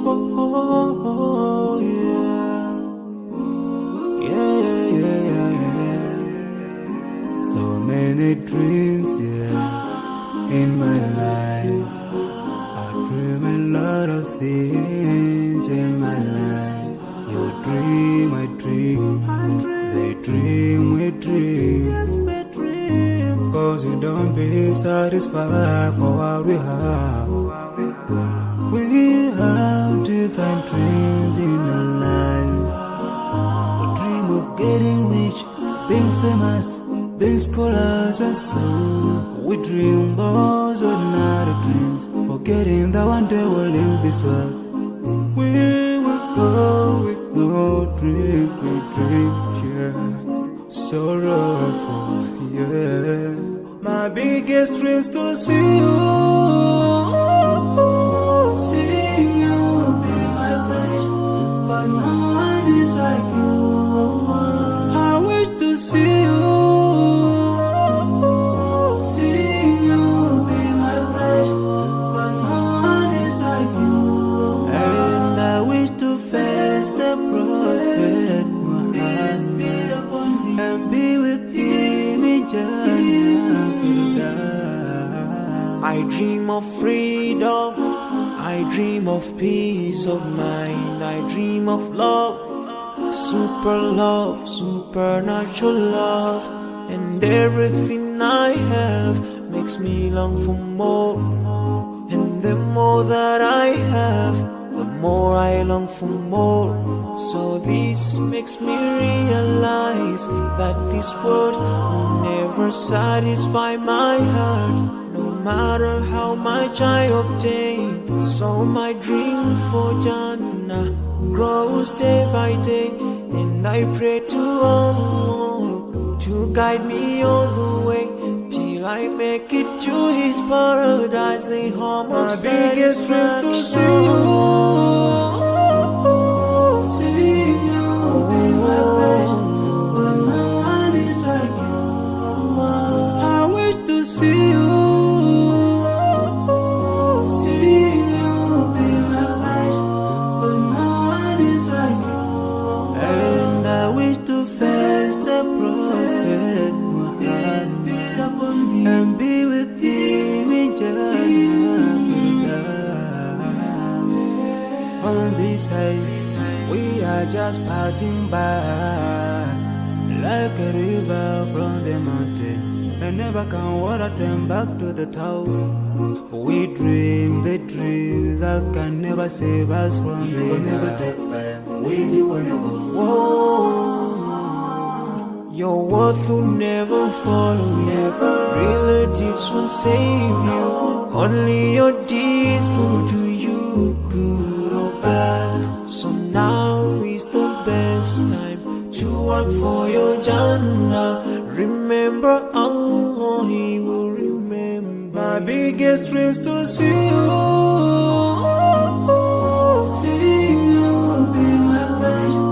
Oh, yeah. Yeah, yeah, yeah, yeah. So many dreams, yeah, in my life. I dream a lot of things in my life. You dream, I dream. They dream, we dream. Cause we don't be satisfied for what we have. We have different dreams in our life. We dream of getting rich, being famous, being scholars and so. We dream those ordinary dreams, forgetting that one day we'll leave this world. We will go with no dream, we dream, yeah. Sorrowful, yeah. My biggest dreams to see you, seeing you be my place, but no one is like you. I wish to see you, seeing you be my place, but no one is like you. And I wish to face the prophet Muhammad and be with him in Jannah. I dream of freedom, I dream of peace of mind, I dream of love, supernatural love, and everything I have makes me long for more. And the more that I have, the more I long for more. So this makes me realize that this world will never satisfy my heart, no matter how much I obtain. So my dream for Jannah grows day by day, and I pray to Allah to guide me all the way till I make it to His paradise, the home of satisfaction. My biggest dreams to see you, seeing you be my pleasure, but no one is like you. I wish to see you, seeing you be my pleasure, but no one is like you. And I wish to face the prophet Muhammad and be with him in Jannah. On this side, we are just passing by, like a river from the mountain, and never can water turn back to the town. We dream the dream that can never save us from the will never take fire with you when you go. Whoa. Your worth will never follow, never. Relatives won't save you, only your deeds will do you good or bad. So now is the best time to work for your Jannah. Remember Allah, He will remember. My biggest dreams to see you, seeing you be my pleasure,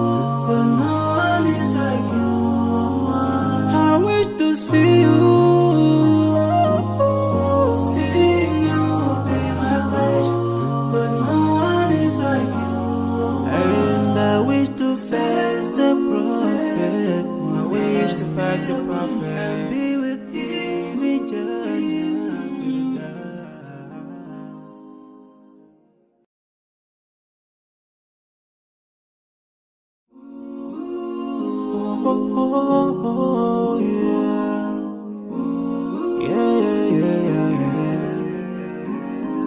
but no one is like you. I wish to see you, seeing you be my pleasure, but no one is like you. And I wish to face the prophet, I wish to face the prophet and be with him in Jannah. Oh, yeah. Yeah, yeah, yeah, yeah.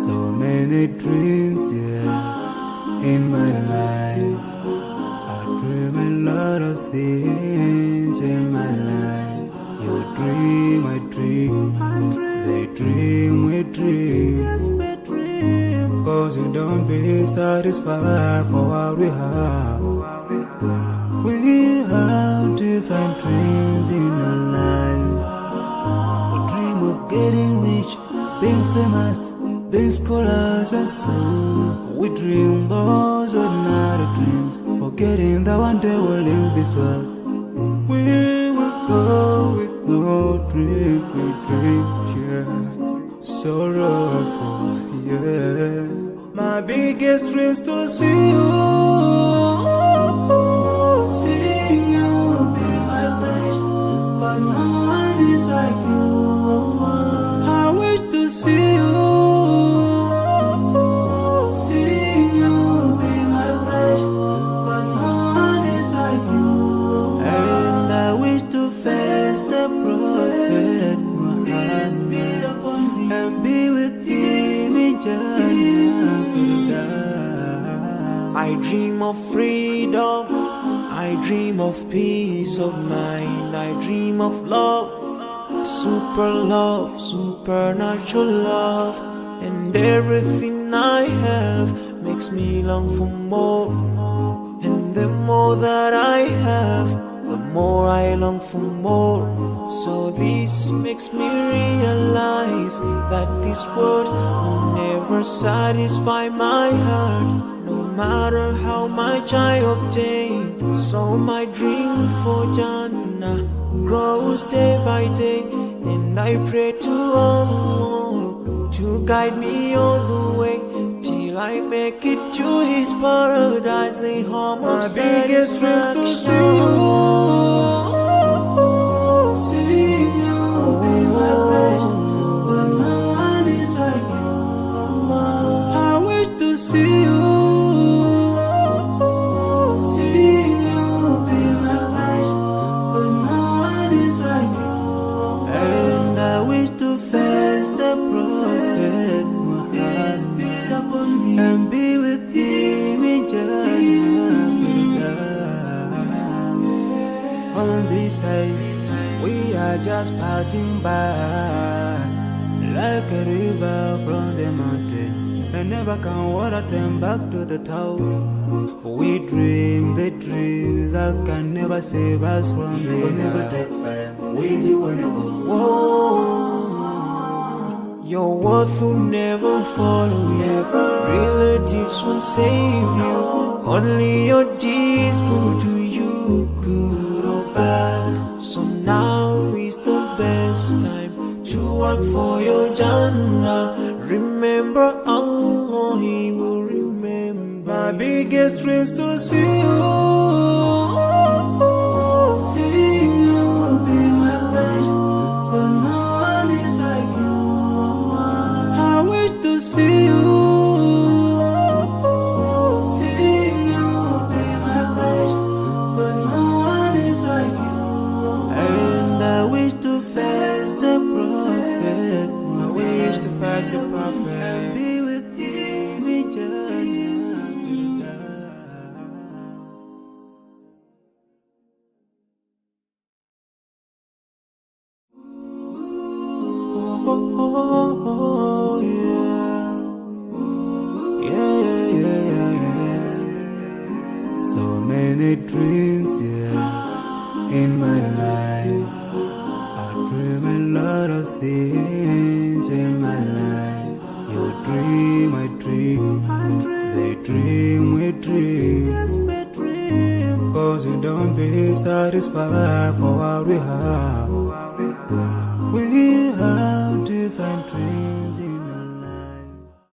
So many dreams, yeah, in my life. I dream a lot of things in my life. You dream, I dream. They dream, we dream. Cause we don't be satisfied for what we have. We have different dreams in our life. We dream of getting rich, being famous, being scholars and so. We dream those ordinary dreams, forgetting that one day we'll leave this world. We will go with no dream, we dream, yeah. Sorrowful, yeah. My biggest dreams to see you. Seeing you be my wish, 'cause no one is like you. I wish to see you. Seeing you be my wish, 'cause no one is like you. And I wish to face the prophet Peace be upon me. and be with him in Jannah. I dream of freedom, I dream of peace of mind, I dream of love, supernatural love, and everything I have makes me long for more. And the more that I have, the more I long for more. So this makes me realize that this world will never satisfy my heart, no matter how much I obtain. So my dream for Jannah grows day by day, and I pray to Allah to guide me all the way till I make it to His paradise, the home of My biggest dreams to see you. Seeing you be my wish, 'cause no one is like you. I wish to see you. Seeing you be my wish, 'cause no one is like you. And I wish to face the prophet Peace be upon me. and be with him in Jannah. On this side, we are just passing by, like a river from the mountain, and never can water turn back to the town. We dream the dreams that can never save us from the Will never take fame with you when you go. Whoa. Your worth will never follow you. Relatives won't save you. Only your deeds will do you good or bad. So now is the best time to work for your Jannah. Remember Allah, He will remember. My biggest dreams to see you. Seeing you be my wish, 'cause no one is like you. I wish to see you. Seeing you be my wish, 'cause no one is like you. And I wish to face the prophet. I wish to face the prophet. Be with him in Jannah. Oh, yeah. Yeah. So many dreams, yeah, in my life. I dream a lot of things in my life. You dream, I dream. They dream, we dream. 'Cause we don't be satisfied for what we have. We have different dreams.